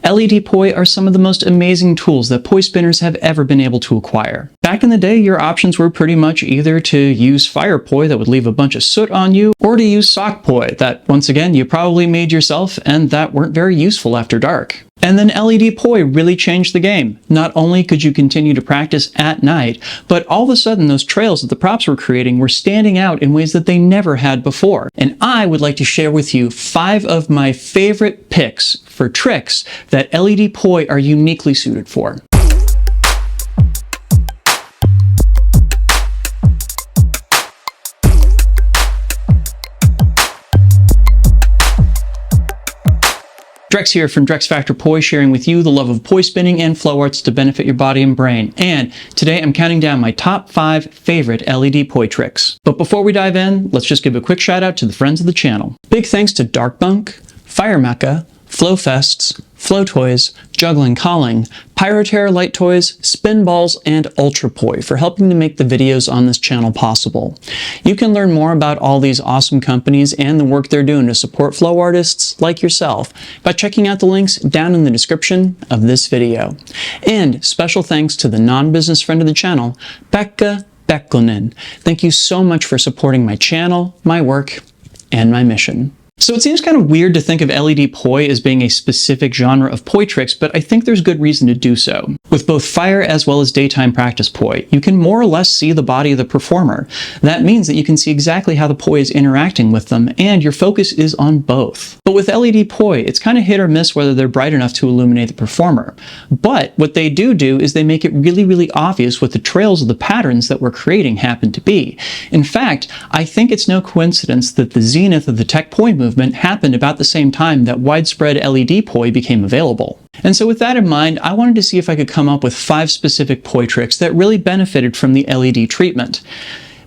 LED Poi are some of the most amazing tools that poi spinners have ever been able to acquire. Back in the day, your options were pretty much either to use fire poi that would leave a bunch of soot on you, or to use sock poi that, once again, you probably made yourself and that weren't very useful after dark. And then LED Poi really changed the game. Not only could you continue to practice at night, but all of a sudden those trails that the props were creating were standing out in ways that they never had before. And I would like to share with you 5 of my favorite picks for tricks that LED Poi are uniquely suited for. Drex here from DrexFactor Poi, sharing with you the love of poi spinning and flow arts to benefit your body and brain. And today I'm counting down my top 5 favorite LED Poi tricks. But before we dive in, let's just give a quick shout out to the friends of the channel. Big thanks to Darkbunk, Fire Mecca, Flow Fests, Flow Toys, Juggling Calling, Pyroterror Light Toys, Spin Balls, and Ultra Poi for helping to make the videos on this channel possible. You can learn more about all these awesome companies and the work they're doing to support flow artists like yourself by checking out the links down in the description of this video. And special thanks to the non-business friend of the channel, Pekka Pekkonen. Thank you so much for supporting my channel, my work, and my mission. So it seems kind of weird to think of LED Poi as being a specific genre of poi tricks, but I think there's good reason to do so. With both fire as well as daytime practice poi, you can more or less see the body of the performer. That means that you can see exactly how the poi is interacting with them, and your focus is on both. But with LED Poi, it's kind of hit or miss whether they're bright enough to illuminate the performer. But what they do is they make it really obvious what the trails of the patterns that we're creating happen to be. In fact, I think it's no coincidence that the zenith of the tech poi movement happened about the same time that widespread LED Poi became available. And so with that in mind, I wanted to see if I could come up with 5 specific poi tricks that really benefited from the LED treatment.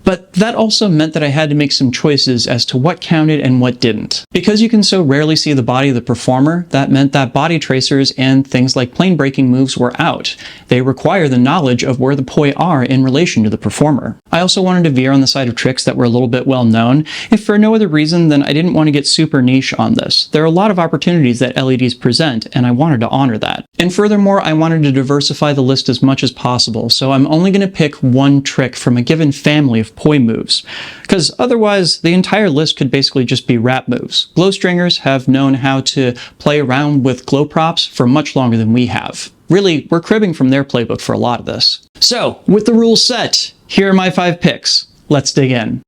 But that also meant that I had to make some choices as to what counted and what didn't. Because you can so rarely see the body of the performer, that meant that body tracers and things like plane breaking moves were out. They require the knowledge of where the poi are in relation to the performer. I also wanted to veer on the side of tricks that were a little bit well known, if for no other reason than I didn't want to get super niche on this. There are a lot of opportunities that LEDs present, and I wanted to honor that. And furthermore, I wanted to diversify the list as much as possible, so I'm only going to pick one trick from a given family of poi moves, because otherwise the entire list could basically just be wrap moves. Glow stringers have known how to play around with glow props for much longer than we have. Really, we're cribbing from their playbook for a lot of this. So, with the rules set, here are my 5 picks. Let's dig in.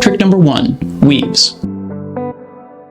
Trick number 1, weaves.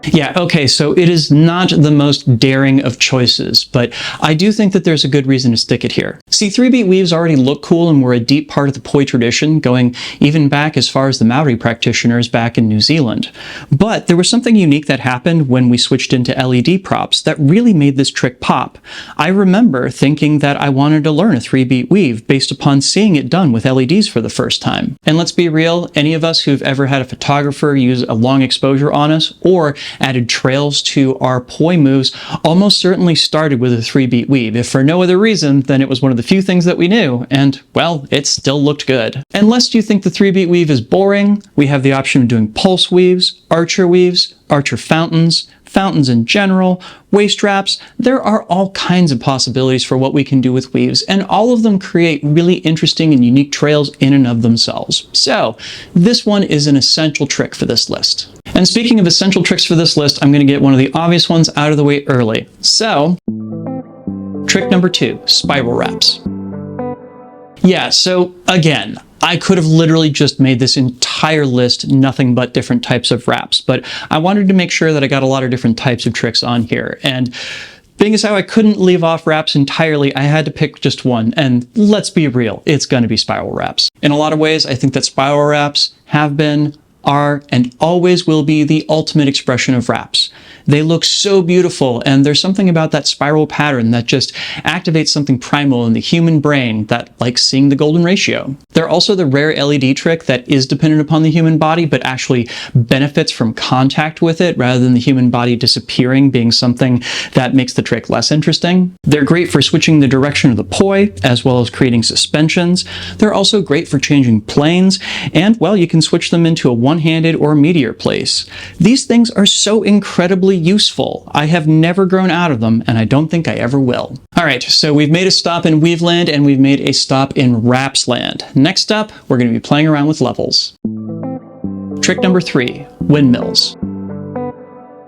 Yeah, okay, so it is not the most daring of choices, but I do think that there's a good reason to stick it here. See, 3-beat weaves already look cool and were a deep part of the poi tradition, going even back as far as the Maori practitioners back in New Zealand. But there was something unique that happened when we switched into LED props that really made this trick pop. I remember thinking that I wanted to learn a 3-beat weave based upon seeing it done with LEDs for the first time. And let's be real, any of us who've ever had a photographer use a long exposure on us, or added trails to our poi moves, almost certainly started with a 3-beat weave. If for no other reason, then it was one of the few things that we knew, and, well, it still looked good. And lest you think the 3-beat weave is boring, we have the option of doing pulse weaves, archer fountains, fountains in general, waist wraps. There are all kinds of possibilities for what we can do with weaves, and all of them create really interesting and unique trails in and of themselves. So, this one is an essential trick for this list. And speaking of essential tricks for this list, I'm going to get one of the obvious ones out of the way early. So, trick number 2, spiral wraps. Yeah, so again, I could have literally just made this entire list nothing but different types of wraps, but I wanted to make sure that I got a lot of different types of tricks on here. And being as how I couldn't leave off wraps entirely, I had to pick just one, and let's be real, it's going to be spiral wraps. In a lot of ways, I think that spiral wraps have been, are, and always will be the ultimate expression of wraps. They look so beautiful, and there's something about that spiral pattern that just activates something primal in the human brain that likes seeing the golden ratio. They're also the rare LED trick that is dependent upon the human body, but actually benefits from contact with it rather than the human body disappearing being something that makes the trick less interesting. They're great for switching the direction of the poi, as well as creating suspensions. They're also great for changing planes, and, well, you can switch them into a one-handed or meteor place. These things are so incredibly useful. I have never grown out of them, and I don't think I ever will. Alright, so we've made a stop in Weaveland, and we've made a stop in Wrapsland. Next up, we're going to be playing around with levels. Trick number 3, windmills.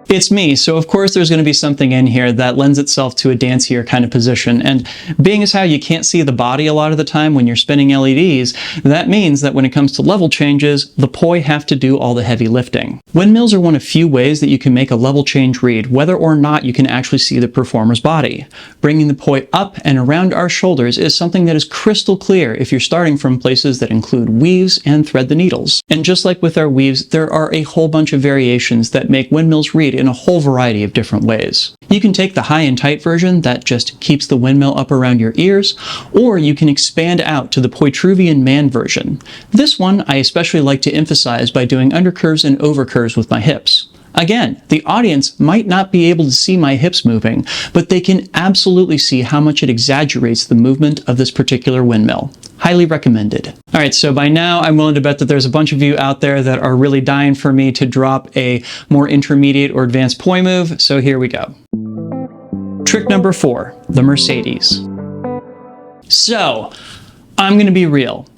It's me, so of course there's going to be something in here that lends itself to a dancier kind of position, and being as how you can't see the body a lot of the time when you're spinning LEDs, that means that when it comes to level changes, the Poi have to do all the heavy lifting. Windmills are one of few ways that you can make a level change read, whether or not you can actually see the performer's body. Bringing the Poi up and around our shoulders is something that is crystal clear if you're starting from places that include weaves and thread the needles. And just like with our weaves, there are a whole bunch of variations that make windmills read in a whole variety of different ways. You can take the high and tight version that just keeps the windmill up around your ears, or you can expand out to the Poitruvian man version. This one I especially like to emphasize by doing undercurves and overcurves with my hips. Again, the audience might not be able to see my hips moving, but they can absolutely see how much it exaggerates the movement of this particular windmill. Highly recommended. Alright, so by now I'm willing to bet that there's a bunch of you out there that are really dying for me to drop a more intermediate or advanced Poi move, so here we go. Trick number 4, the Mercedes. So, I'm going to be real.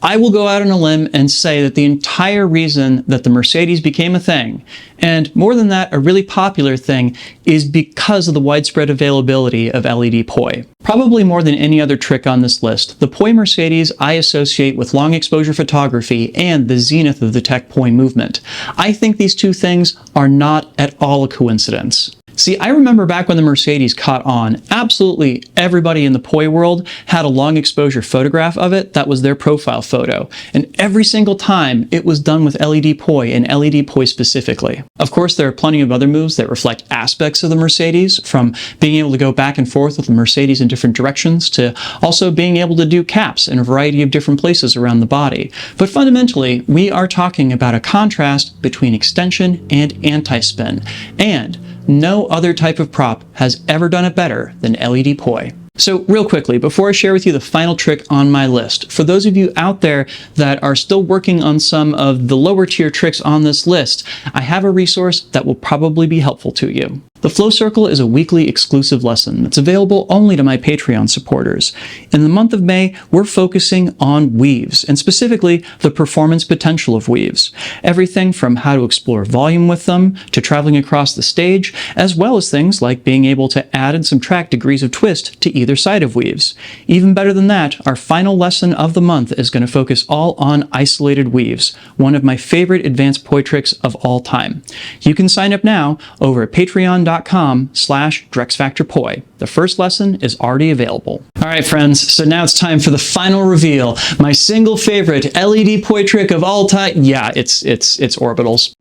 I will go out on a limb and say that the entire reason that the Mercedes became a thing, and more than that, a really popular thing, is because of the widespread availability of LED Poi. Probably more than any other trick on this list, the Poi Mercedes I associate with long exposure photography and the zenith of the tech Poi movement. I think these two things are not at all a coincidence. See, I remember back when the Mercedes caught on, absolutely everybody in the Poi world had a long exposure photograph of it that was their profile photo, and every single time it was done with LED Poi and LED Poi specifically. Of course, there are plenty of other moves that reflect aspects of the Mercedes, from being able to go back and forth with the Mercedes in different directions to also being able to do caps in a variety of different places around the body. But fundamentally, we are talking about a contrast between extension and anti-spin, and no other type of prop has ever done it better than LED Poi. So real quickly, before I share with you the final trick on my list, for those of you out there that are still working on some of the lower tier tricks on this list, I have a resource that will probably be helpful to you. The Flow Circle is a weekly exclusive lesson that's available only to my Patreon supporters. In the month of May, we're focusing on weaves, and specifically the performance potential of weaves. Everything from how to explore volume with them, to traveling across the stage, as well as things like being able to add and subtract degrees of twist to either side of weaves. Even better than that, our final lesson of the month is going to focus all on isolated weaves, one of my favorite advanced Poi tricks of all time. You can sign up now over at patreon.com/DrexFactor Poi. The first lesson is already available. Alright friends, so now it's time for the final reveal. My single favorite LED Poi trick of all time. Yeah, it's Orbitals.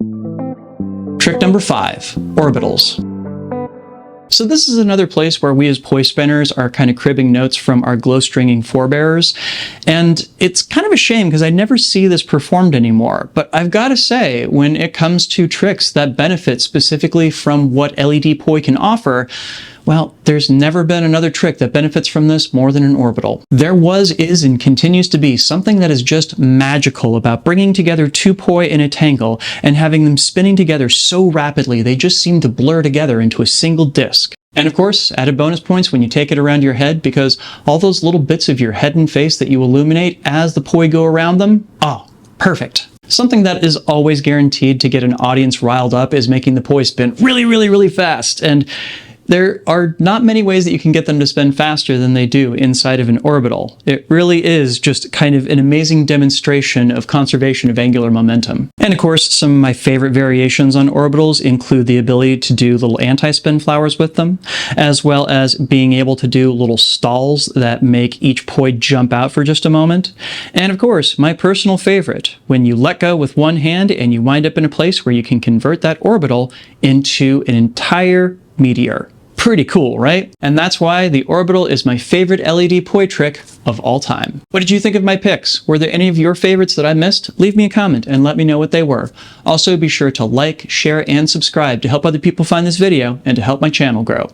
Trick number 5, Orbitals. So this is another place where we as Poi spinners are kind of cribbing notes from our glow stringing forebears, and it's kind of a shame because I never see this performed anymore. But I've got to say, when it comes to tricks that benefit specifically from what LED Poi can offer, well, there's never been another trick that benefits from this more than an orbital. There was, is, and continues to be something that is just magical about bringing together two Poi in a tangle and having them spinning together so rapidly they just seem to blur together into a single disc. And of course, added bonus points when you take it around your head, because all those little bits of your head and face that you illuminate as the Poi go around them, oh, perfect. Something that is always guaranteed to get an audience riled up is making the Poi spin really, really, really fast. And there are not many ways that you can get them to spin faster than they do inside of an orbital. It really is just kind of an amazing demonstration of conservation of angular momentum. And of course, some of my favorite variations on orbitals include the ability to do little anti-spin flowers with them, as well as being able to do little stalls that make each Poi jump out for just a moment. And of course, my personal favorite, when you let go with one hand and you wind up in a place where you can convert that orbital into an entire meteor. Pretty cool, right? And that's why the orbital is my favorite LED Poi trick of all time. What did you think of my picks? Were there any of your favorites that I missed? Leave me a comment and let me know what they were. Also, be sure to like, share, and subscribe to help other people find this video and to help my channel grow.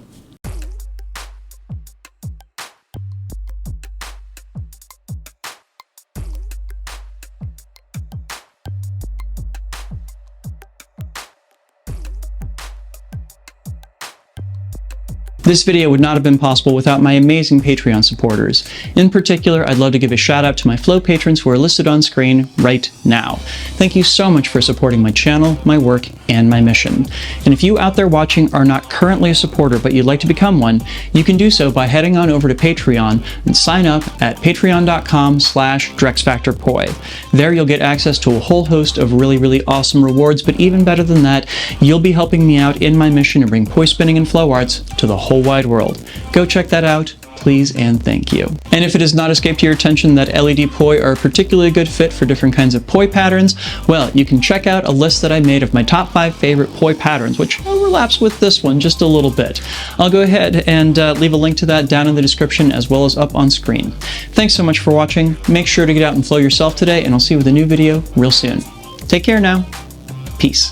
This video would not have been possible without my amazing Patreon supporters. In particular, I'd love to give a shout out to my Flow patrons who are listed on screen right now. Thank you so much for supporting my channel, my work, and my mission. And if you out there watching are not currently a supporter but you'd like to become one, you can do so by heading on over to Patreon and sign up at patreon.com/DrexFactorPoi. There you'll get access to a whole host of really awesome rewards, but even better than that, you'll be helping me out in my mission to bring poi spinning and flow arts to the whole wide world. Go check that out, please and thank you. And if it has not escaped your attention that LED Poi are a particularly good fit for different kinds of poi patterns, well, you can check out a list that I made of my top 5 favorite poi patterns, which overlaps with this one just a little bit. I'll go ahead and leave a link to that down in the description as well as up on screen. Thanks so much for watching. Make sure to get out and flow yourself today, and I'll see you with a new video real soon. Take care now. Peace.